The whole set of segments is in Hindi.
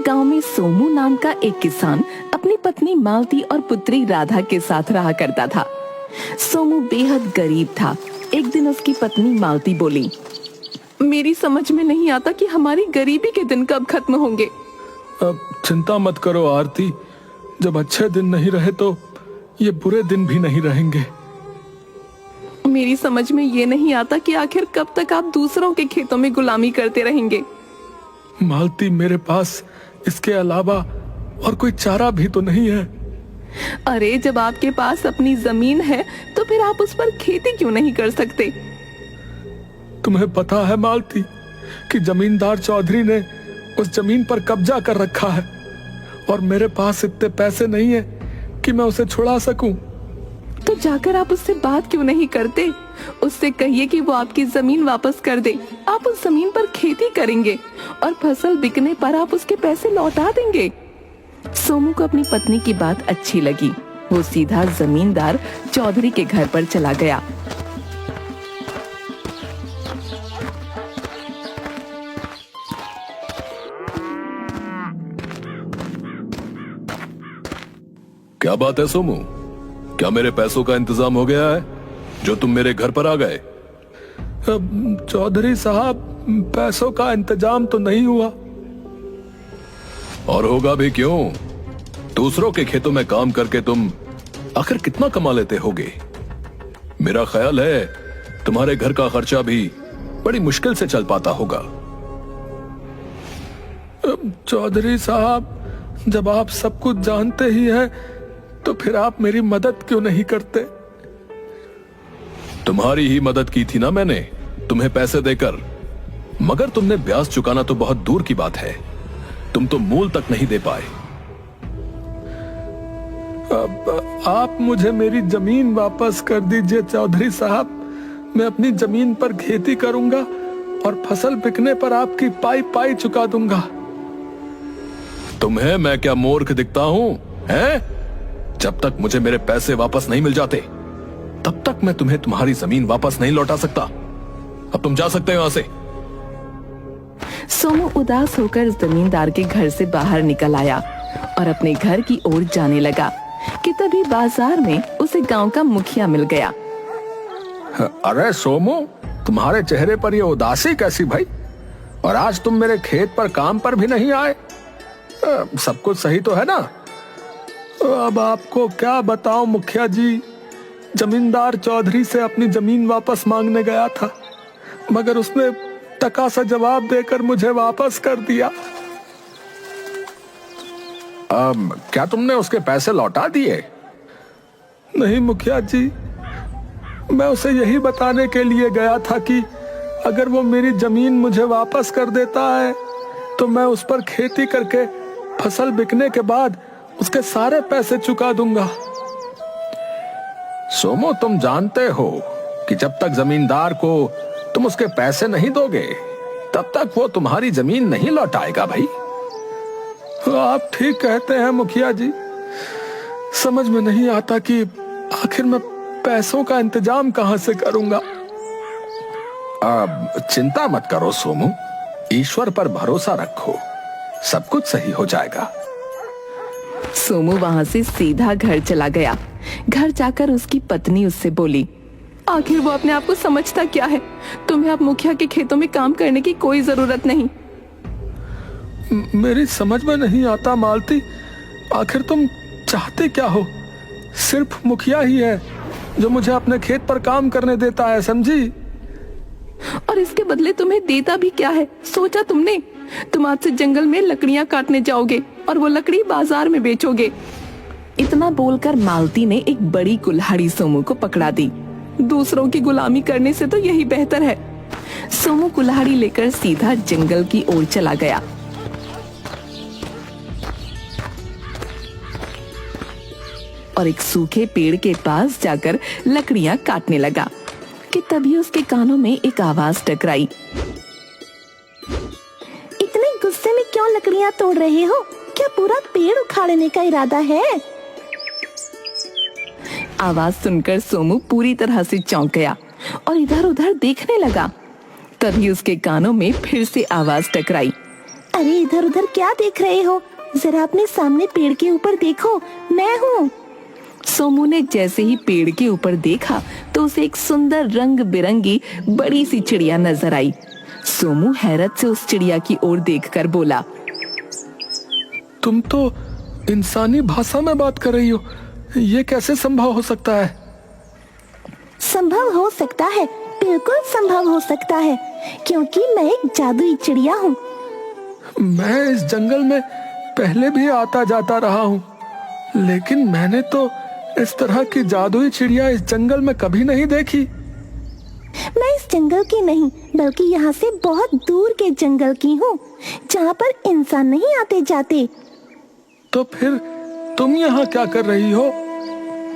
गांव में सोमू नाम का एक किसान अपनी पत्नी मालती और पुत्री राधा के साथ रहा करता था। सोमू बेहद गरीब था। एक दिन उसकी पत्नी मालती बोली, मेरी समझ में नहीं आता कि हमारी गरीबी के दिन कब खत्म होंगे। अब चिंता मत करो आरती, जब अच्छे दिन नहीं रहे तो ये बुरे दिन भी नहीं रहेंगे। मेरी समझ में ये नहीं आता कि आखिर कब तक आप दूसरों के खेतों में गुलामी करते रहेंगे। मालती, मेरे पास इसके अलावा और कोई चारा भी तो नहीं है। अरे जब आपके पास अपनी जमीन है तो फिर आप उस पर खेती क्यों नहीं कर सकते? तुम्हें पता है मालती कि जमींदार चौधरी ने उस जमीन पर कब्जा कर रखा है और मेरे पास इतने पैसे नहीं है कि मैं उसे छुड़ा सकूं। तो जाकर आप उससे बात क्यों नहीं करते? उससे कहिए कि वो आपकी जमीन वापस कर दे। आप उस जमीन पर खेती करेंगे और फसल बिकने पर आप उसके पैसे लौटा देंगे। सोमू को अपनी पत्नी की बात अच्छी लगी। वो सीधा जमींदार चौधरी के घर पर चला गया। क्या बात है सोमू, क्या मेरे पैसों का इंतजाम हो गया है जो तुम मेरे घर पर आ गए? चौधरी साहब, पैसों का इंतजाम तो नहीं हुआ। और होगा भी क्यों? दूसरों के खेतों में काम करके तुम आखिर कितना कमा लेते होगे? मेरा ख्याल है तुम्हारे घर का खर्चा भी बड़ी मुश्किल से चल पाता होगा। चौधरी साहब, जब आप सब कुछ जानते ही हैं तो फिर आप मेरी मदद क्यों नहीं करते? तुम्हारी ही मदद की थी ना मैंने, तुम्हें पैसे देकर, मगर तुमने ब्याज चुकाना तो बहुत दूर की बात है। तुम तो मूल तक नहीं दे पाए। अब आप मुझे मेरी जमीन वापस कर दीजिए चौधरी साहब। मैं अपनी जमीन पर खेती करूंगा और फसल बिकने पर आपकी पाई पाई चुका दूंगा। तुम्हें मैं क्या मूर्ख दिखता हूं, हैं? जब तक मुझे मेरे पैसे वापस नहीं मिल जाते तब तक मैं तुम्हें तुम्हारी जमीन वापस नहीं लौटा सकता। अब तुम जा सकते हो यहां से। सोमू उदास होकर जमींदार के घर से बाहर निकल आया और अपने घर की ओर जाने लगा कि तभी बाजार में उसे गांव का मुखिया मिल गया। अरे सोमू, तुम्हारे चेहरे पर ये उदासी कैसी भाई? और आज तुम मेरे खेत पर काम पर भी नहीं आए। सब कुछ सही तो है ना? अब आपको क्या बताऊं मुखिया जी, जमींदार चौधरी से अपनी जमीन वापस मांगने गया था, मगर उसने टका सा जवाब देकर मुझे वापस कर दिया। क्या तुमने उसके पैसे लौटा दिए? नहीं मुखिया जी, मैं उसे यही बताने के लिए गया था कि अगर वो मेरी जमीन मुझे वापस कर देता है तो मैं उस पर खेती करके फसल बिकने के बाद उसके सारे पैसे चुका दूंगा। सोमो, तुम जानते हो कि जब तक जमींदार को तुम उसके पैसे नहीं दोगे तब तक वो तुम्हारी जमीन नहीं लौटाएगा भाई। आप ठीक कहते हैं मुखिया जी। समझ में नहीं आता कि आखिर मैं पैसों का इंतजाम कहां से करूंगा। अब चिंता मत करो सोमू, ईश्वर पर भरोसा रखो, सब कुछ सही हो जाएगा। सोमू वहां से सीधा घर चला गया। घर जाकर उसकी पत्नी उससे बोली, आखिर वो अपने आप को समझता क्या है? तुम्हें अब मुखिया के खेतों में काम करने की कोई जरूरत नहीं। मेरी समझ में नहीं आता मालती, आखिर तुम चाहते क्या हो? सिर्फ मुखिया ही है जो मुझे अपने खेत पर काम करने देता है, समझी? और इसके बदले तुम्हें देता भी क्या है, सोचा तुमने? तुम आज से जंगल में लकड़ियां काटने जाओगे और वो लकड़ी बाजार में बेचोगे। इतना बोलकर मालती ने एक बड़ी कुल्हाड़ी सोमू को पकड़ा दी। दूसरों की गुलामी करने से तो यही बेहतर है। सोमू कुल्हाड़ी लेकर सीधा जंगल की ओर चला गया। और एक सूखे पेड़ के पास जाकर लकड़ियां काटने लगा कि तभी उसके कानों में एक आवाज टकराई। इतने गुस्से में क्यों लकड़ियां तोड़ रहे हो? क्या पूरा पेड़ उखाड़ने का इरादा है? आवाज सुनकर सोमू पूरी तरह से चौंक गया और इधर उधर देखने लगा। तभी उसके कानों में फिर से आवाज टकराई। अरे इधर उधर क्या देख रहे हो? जरा अपने सामने पेड़ के ऊपर देखो, मैं हूँ। सोमू ने जैसे ही पेड़ के ऊपर देखा तो उसे एक सुंदर रंग बिरंगी बड़ी सी चिड़िया नजर आई। सोमू हैरत से उस चिड़िया की ओर देखकर बोला, तुम तो इंसानी भाषा में बात कर रही हो, ये कैसे संभव हो सकता है? संभव हो सकता है, बिल्कुल संभव हो सकता है, क्योंकि मैं एक जादुई चिड़िया हूँ। मैं इस जंगल में पहले भी आता जाता रहा हूँ, लेकिन मैंने तो इस तरह की जादुई चिड़िया इस जंगल में कभी नहीं देखी। मैं इस जंगल की नहीं, बल्कि यहाँ से बहुत दूर के जंगल की हूँ, जहाँ पर इंसान नहीं आते जाते। तो फिर तुम यहाँ क्या कर रही हो?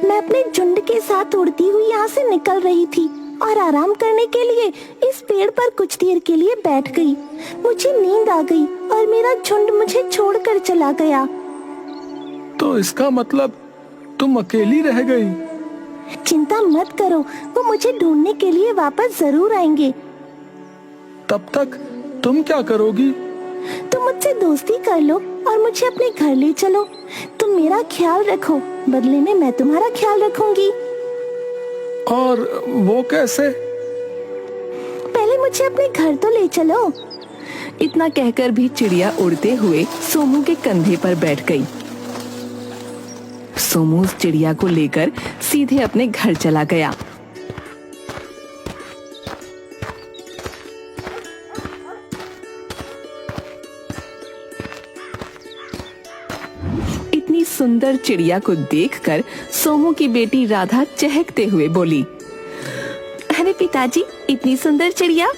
मैं अपने झुंड के साथ उड़ती हुई यहाँ से निकल रही थी और आराम करने के लिए इस पेड़ पर कुछ देर के लिए बैठ गई। मुझे नींद आ गई और मेरा झुंड मुझे छोड़कर चला गया। तो इसका मतलब तुम अकेली रह गई? चिंता मत करो, वो मुझे ढूंढने के लिए वापस जरूर आएंगे। तब तक तुम क्या करोगी? तुम मुझसे दोस्ती कर लो और मुझे अपने घर ले चलो। तुम मेरा ख्याल रखो, बदले में मैं तुम्हारा ख्याल रखूंगी। और वो कैसे? पहले मुझे अपने घर तो ले चलो। इतना कहकर भी चिड़िया उड़ते हुए सोमू के कंधे पर बैठ गई। सोमू उस चिड़िया को लेकर सीधे अपने घर चला गया। इतनी सुंदर चिड़िया को देखकर सोमू की बेटी राधा चहकते हुए बोली, अरे पिताजी, इतनी सुंदर चिड़िया।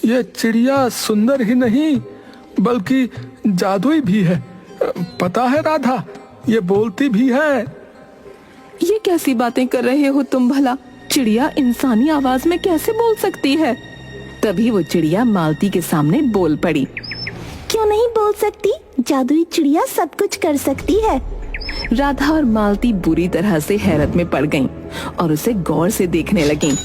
ये चिड़िया सुंदर ही नहीं बल्कि जादुई भी है। पता है राधा, ये बोलती भी है। ये कैसी बातें कर रहे हो तुम भला? चिड़िया इंसानी आवाज में कैसे बोल सकती है? तभी वो चिड़िया मालती के सामने बोल पड़ी। क्यों नहीं बोल सकती? जादुई चिड़िया सब कुछ कर सकती है। राधा और मालती बुरी तरह से हैरत में पड़ गईं और उसे गौर से देखने लगीं।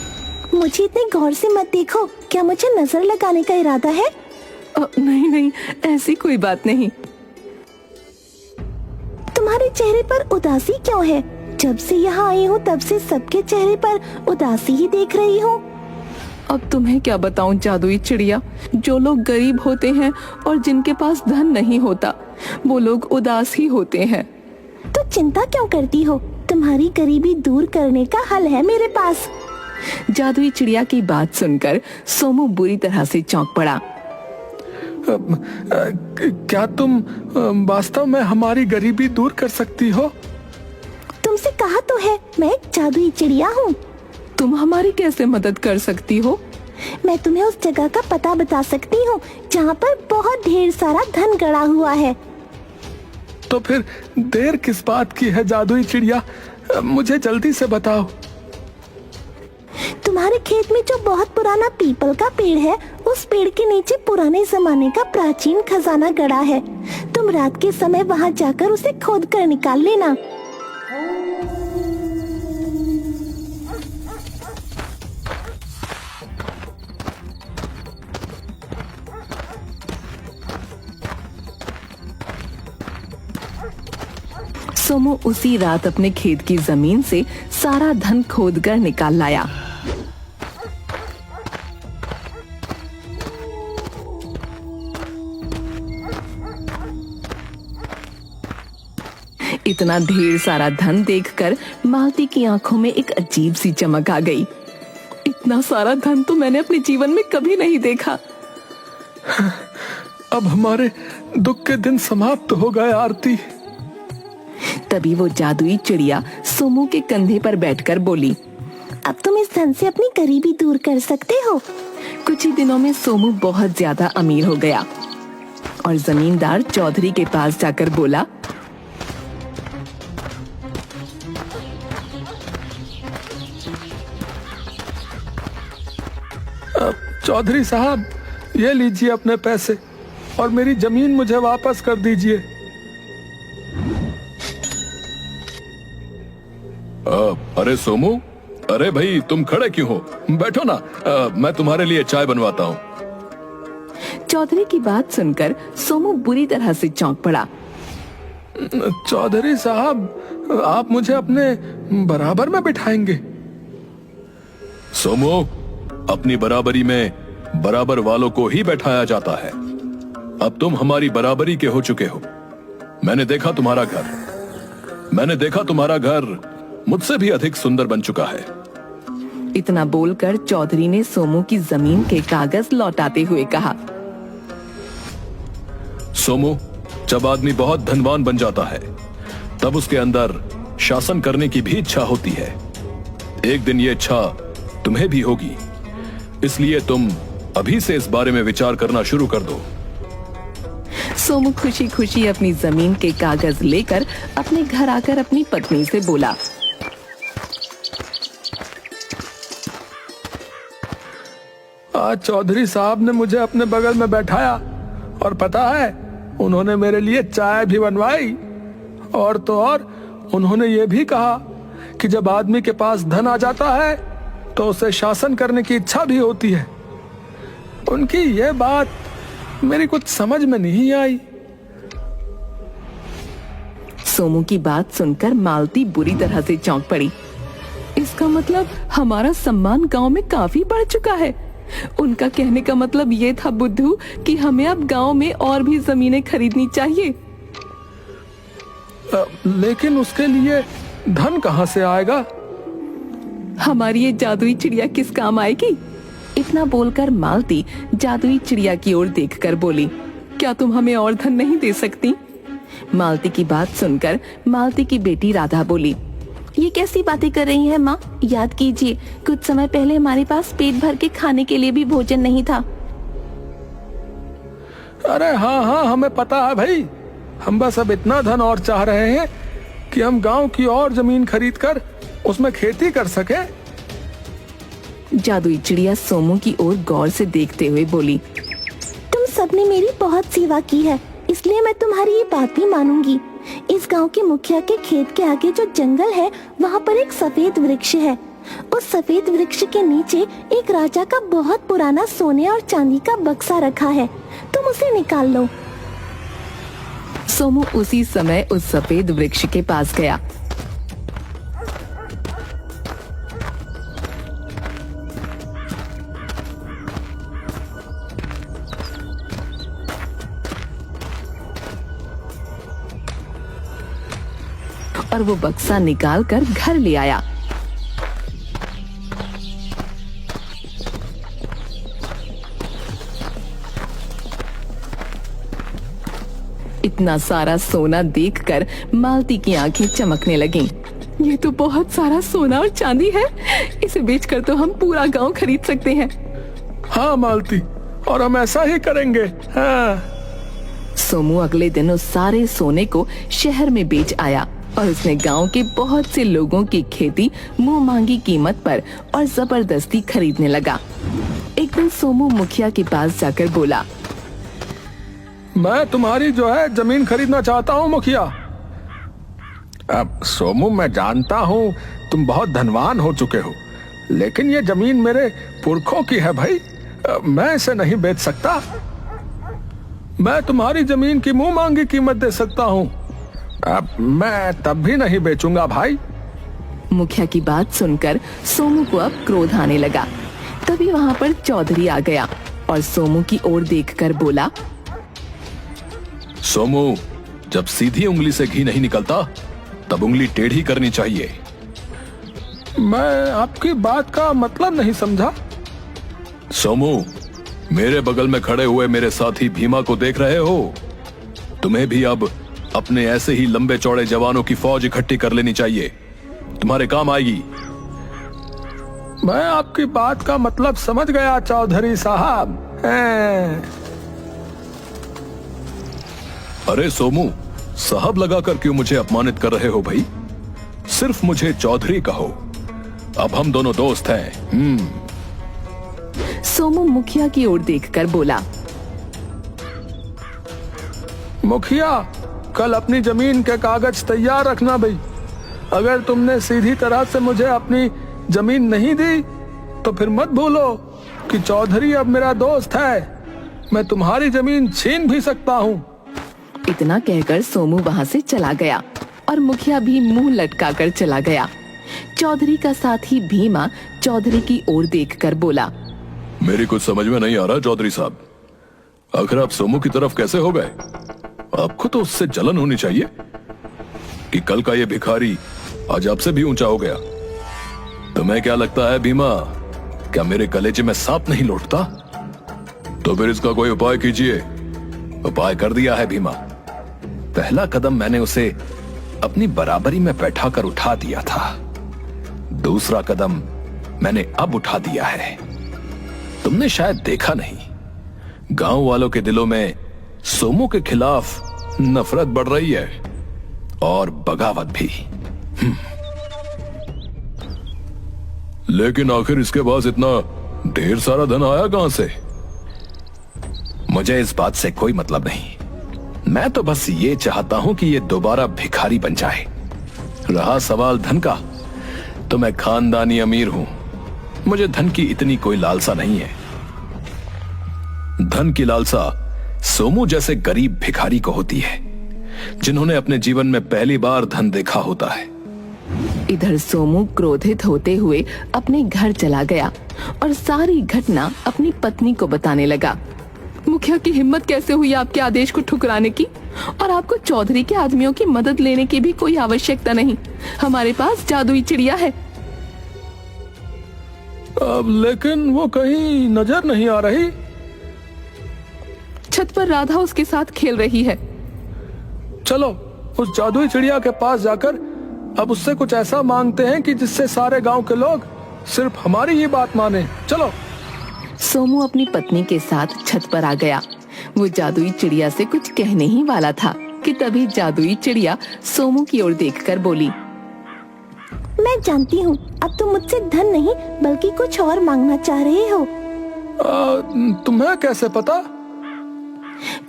मुझे इतने गौर से मत देखो, क्या मुझे नजर लगाने का इरादा है? नहीं नहीं, ऐसी कोई बात नहीं। तुम्हारे चेहरे पर उदासी क्यों है? जब से यहाँ आई हूँ तब से सबके चेहरे पर उदासी ही देख रही हूँ। अब तुम्हें क्या बताऊं जादुई चिड़िया, जो लोग गरीब होते हैं और जिनके पास धन नहीं होता, वो लोग उदास ही होते हैं। तो चिंता क्यों करती हो? तुम्हारी गरीबी दूर करने का हल है मेरे पास। जादुई चिड़िया की बात सुनकर सोमू बुरी तरह से चौंक पड़ा। क्या तुम वास्तव में हमारी गरीबी दूर कर सकती हो? तुमसे कहा तो है, मैं एक जादुई चिड़िया हूँ। तुम हमारी कैसे मदद कर सकती हो? मैं तुम्हें उस जगह का पता बता सकती हूँ जहाँ पर बहुत ढेर सारा धन गड़ा हुआ है। तो फिर देर किस बात की है जादुई चिड़िया? मुझे जल्दी से बताओ। तुम्हारे खेत में जो बहुत पुराना पीपल का पेड़ है, उस पेड़ के नीचे पुराने जमाने का प्राचीन खजाना गड़ा है। तुम रात के समय वहाँ जाकर उसे खोद कर निकाल लेना। सोमू उसी रात अपने खेत की जमीन से सारा धन खोदकर निकाल लाया। इतना ढेर सारा धन देखकर मालती की आंखों में एक अजीब सी चमक आ गई। इतना सारा धन तो मैंने अपने जीवन में कभी नहीं देखा। अब हमारे दुख के दिन समाप्त हो गए आरती। तभी वो जादुई चिड़िया सोमू के कंधे पर बैठकर बोली, अब तुम इस धन से अपनी गरीबी दूर कर सकते हो। कुछ ही दिनों में सोमू बहुत ज्यादा अमीर हो गया और जमींदार चौधरी के पास जाकर बोला, चौधरी साहब, ये लीजिए अपने पैसे और मेरी जमीन मुझे वापस कर दीजिए। अरे सोमू, अरे भाई तुम खड़े क्यों हो? बैठो ना, मैं तुम्हारे लिए चाय बनवाता हूँ। चौधरी की बात सुनकर सोमू बुरी तरह से चौंक पड़ा। चौधरी साहब, आप मुझे अपने बराबर में बिठाएंगे? सोमू, अपनी बराबरी में बराबर वालों को ही बैठाया जाता है। अब तुम हमारी बराबरी के हो चुके हो। मैंने देखा तुम्हारा घर मुझसे भी अधिक सुंदर बन चुका है। इतना बोलकर चौधरी ने सोमू की जमीन के कागज लौटाते हुए कहा। सोमू, जब आदमी बहुत धनवान बन जाता है तब उसके अंदर शासन करने की भी इच्छा होती है। एक दिन ये इच्छा तुम्हें भी होगी, इसलिए तुम अभी से इस बारे में विचार करना शुरू कर दो। सोमू खुशी खुशी अपनी जमीन के कागज लेकर अपने घर आकर अपनी पत्नी से बोला। आज चौधरी साहब ने मुझे अपने बगल में बैठाया और पता है, उन्होंने मेरे लिए चाय भी बनवाई। और तो और उन्होंने ये भी कहा कि जब आदमी के पास धन आ जाता है तो उसे शासन करने की इच्छा भी होती है। उनकी ये बात मेरी कुछ समझ में नहीं आई। सोमू की बात सुनकर मालती बुरी तरह से चौंक पड़ी। इसका मतलब हमारा सम्मान गांव में काफी बढ़ चुका है। उनका कहने का मतलब ये था बुद्धू कि हमें अब गांव में और भी जमीनें खरीदनी चाहिए। लेकिन उसके लिए धन कहाँ से आएगा? हमारी ये जादुई चिड़िया किस काम आएगी? इतना बोलकर मालती जादुई चिड़िया की ओर देखकर बोली, क्या तुम हमें और धन नहीं दे सकती? मालती की बात सुनकर मालती की बेटी राधा बोली, ये कैसी बातें कर रही है माँ? याद कीजिए, कुछ समय पहले हमारे पास पेट भर के खाने के लिए भी भोजन नहीं था। अरे हाँ, हमें पता है भाई। हम बस अब इतना धन और चाह रहे हैं कि हम गांव की और जमीन खरीदकर उसमें खेती कर सके। जादुई चिड़िया सोमू की ओर गौर से देखते हुए बोली, तुम सबने मेरी बहुत सेवा की है, इसलिए मैं तुम्हारी ये बात भी मानूंगी। इस गांव के मुखिया के खेत के आगे जो जंगल है, वहाँ पर एक सफेद वृक्ष है। उस सफेद वृक्ष के नीचे एक राजा का बहुत पुराना सोने और चांदी का बक्सा रखा है, तुम उसे निकाल लो। सोमू उसी समय उस सफेद वृक्ष के पास गया। और वो बक्सा निकाल कर घर ले आया। इतना सारा सोना देखकर मालती की आंखें चमकने लगीं। ये तो बहुत सारा सोना और चांदी है, इसे बेचकर तो हम पूरा गांव खरीद सकते हैं। हाँ मालती, और हम ऐसा ही करेंगे। हाँ। सोमू अगले दिन उस सारे सोने को शहर में बेच आया और उसने गांव के बहुत से लोगों की खेती मुंह मांगी कीमत पर और जबरदस्ती खरीदने लगा। एक दिन सोमू मुखिया के पास जाकर बोला, मैं तुम्हारी जो है जमीन खरीदना चाहता हूँ मुखिया। अब सोमू, मैं जानता हूँ तुम बहुत धनवान हो चुके हो, लेकिन ये जमीन मेरे पुरखों की है भाई, मैं इसे नहीं बेच सकता। मैं तुम्हारी जमीन की मुंह मांगी कीमत दे सकता हूँ। अब मैं तब भी नहीं बेचूंगा भाई। मुखिया की बात सुनकर सोमू को अब क्रोध आने लगा। तभी वहाँ पर चौधरी आ गया और सोमू की ओर देखकर बोला, सोमू, जब सीधी उंगली से घी नहीं निकलता तब उंगली टेढ़ी करनी चाहिए। मैं आपकी बात का मतलब नहीं समझा। सोमू, मेरे बगल में खड़े हुए मेरे साथी भीमा को देख रहे हो? तुम्हें भी अब अपने ऐसे ही लंबे चौड़े जवानों की फौज इकट्ठी कर लेनी चाहिए, तुम्हारे काम आएगी। मैं आपकी बात का मतलब समझ गया चौधरी साहब। अरे सोमू, साहब लगाकर क्यों मुझे अपमानित कर रहे हो भाई? सिर्फ मुझे चौधरी कहो, अब हम दोनों दोस्त हैं। सोमू मुखिया की ओर देखकर बोला, मुखिया, कल अपनी जमीन के कागज तैयार रखना भाई। अगर तुमने सीधी तरह से मुझे अपनी जमीन नहीं दी तो फिर मत भूलो कि चौधरी अब मेरा दोस्त है। मैं तुम्हारी जमीन छीन भी सकता हूँ। इतना कहकर सोमू वहाँ से चला गया और मुखिया भी मुंह लटकाकर चला गया। चौधरी का साथी भीमा चौधरी की ओर देखकर बोला, मेरी कुछ समझ में नहीं आ रहा चौधरी साहब, आखिर आप सोमू की तरफ कैसे हो गए? आपको तो उससे जलन होनी चाहिए कि कल का ये भिखारी आज आपसे भी ऊंचा हो गया। तुम्हें क्या लगता है भीमा, क्या मेरे कलेजे में सांप नहीं लौटता? तो फिर इसका कोई उपाय कीजिए। उपाय कर दिया है भीमा। पहला कदम मैंने उसे अपनी बराबरी में बैठाकर उठा दिया था, दूसरा कदम मैंने अब उठा दिया है। तुमने शायद देखा नहीं, गांव वालों के दिलों में सोमू के खिलाफ नफरत बढ़ रही है और बगावत भी। लेकिन आखिर इसके पास इतना ढेर सारा धन आया कहां से? मुझे इस बात से कोई मतलब नहीं, मैं तो बस ये चाहता हूं कि ये दोबारा भिखारी बन जाए। रहा सवाल धन का, तो मैं खानदानी अमीर हूं, मुझे धन की इतनी कोई लालसा नहीं है। धन की लालसा सोमू जैसे गरीब भिखारी को होती है, जिन्होंने अपने जीवन में पहली बार धन देखा होता है। इधर सोमू क्रोधित होते हुए अपने घर चला गया और सारी घटना अपनी पत्नी को बताने लगा। मुखिया की हिम्मत कैसे हुई आपके आदेश को ठुकराने की? और आपको चौधरी के आदमियों की मदद लेने की भी कोई आवश्यकता नहीं, हमारे पास जादुई चिड़िया है। अब लेकिन वो कहीं नजर नहीं आ रही। छत पर राधा उसके साथ खेल रही है। चलो उस जादुई चिड़िया के पास जाकर अब उससे कुछ ऐसा मांगते हैं कि जिससे सारे गांव के लोग सिर्फ हमारी ही बात माने। चलो। सोमू अपनी पत्नी के साथ छत पर आ गया। वो जादुई चिड़िया से कुछ कहने ही वाला था कि तभी जादुई चिड़िया सोमू की ओर देखकर बोली, मैं जानती हूँ अब तुम मुझसे धन नहीं बल्कि कुछ और मांगना चाह रहे हो। तुम्हें कैसे पता?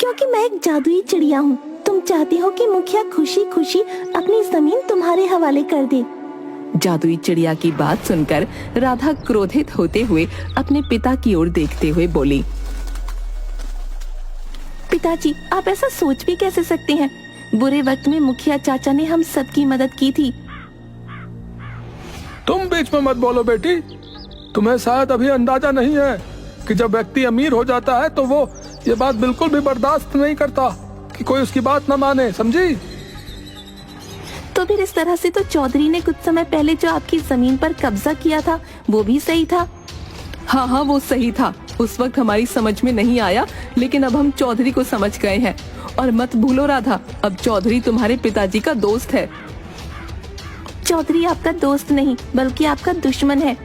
क्योंकि मैं एक जादुई चिड़िया हूँ। तुम चाहती हो कि मुखिया खुशी खुशी अपनी जमीन तुम्हारे हवाले कर दे। जादुई चिड़िया की बात सुनकर राधा क्रोधित होते हुए अपने पिता की ओर देखते हुए बोली, पिताजी आप ऐसा सोच भी कैसे सकते हैं? बुरे वक्त में मुखिया चाचा ने हम सबकी मदद की थी। तुम बीच में मत बोलो बेटी, तुम्हें शायद अभी अंदाजा नहीं है कि जब व्यक्ति अमीर हो जाता है तो वो ये बात बिल्कुल भी बर्दाश्त नहीं करता कि कोई उसकी बात न माने, समझी? तो फिर इस तरह से तो चौधरी ने कुछ समय पहले जो आपकी जमीन पर कब्जा किया था वो भी सही था। हाँ वो सही था। उस वक्त हमारी समझ में नहीं आया, लेकिन अब हम चौधरी को समझ गए हैं। और मत भूलो राधा, अब चौधरी तुम्हारे पिताजी का दोस्त है। चौधरी आपका दोस्त नहीं बल्कि आपका दुश्मन है।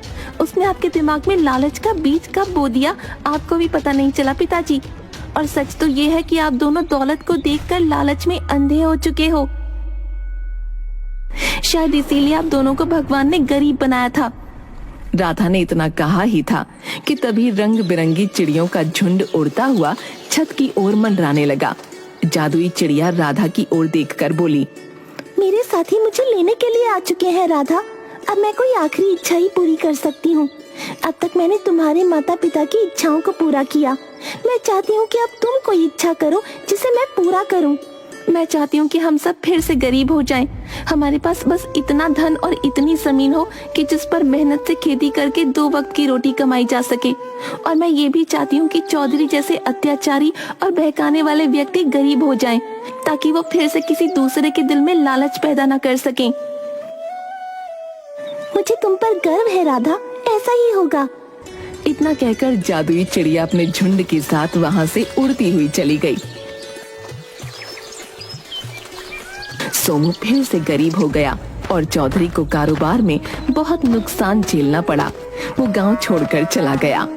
उसने आपके दिमाग में लालच का बीज कब बो दिया आपको भी पता नहीं चला पिताजी। और सच तो ये है कि आप दोनों दौलत को देखकर लालच में अंधे हो चुके हो। शायद इसीलिए आप दोनों को भगवान ने गरीब बनाया था। राधा ने इतना कहा ही था कि तभी रंग बिरंगी चिड़ियों का झुंड उड़ता हुआ छत की ओर मंडराने लगा। जादुई चिड़िया राधा की ओर देखकर बोली, मेरे साथी मुझे लेने के लिए आ चुके हैं राधा। अब मैं कोई आखिरी इच्छा ही पूरी कर सकती हूँ। अब तक मैंने तुम्हारे माता पिता की इच्छाओं को पूरा किया। मैं चाहती हूँ कि अब तुम कोई इच्छा करो जिसे मैं पूरा करूँ। मैं चाहती हूँ कि हम सब फिर से गरीब हो जाएं। हमारे पास बस इतना धन और इतनी जमीन हो कि जिस पर मेहनत से खेती करके 2 वक्त की रोटी कमाई जा सके। और मैं ये भी चाहती हूँ कि चौधरी जैसे अत्याचारी और बहकाने वाले व्यक्ति गरीब हो जाएं, ताकि वो फिर से किसी दूसरे के दिल में लालच पैदा न कर सकें। मुझे तुम पर गर्व है राधा, ऐसा ही होगा। इतना कहकर जादुई चिड़िया अपने झुंड के साथ वहां से उड़ती हुई चली गई। सोमू फिर से गरीब हो गया और चौधरी को कारोबार में बहुत नुकसान झेलना पड़ा। वो गांव छोड़कर चला गया।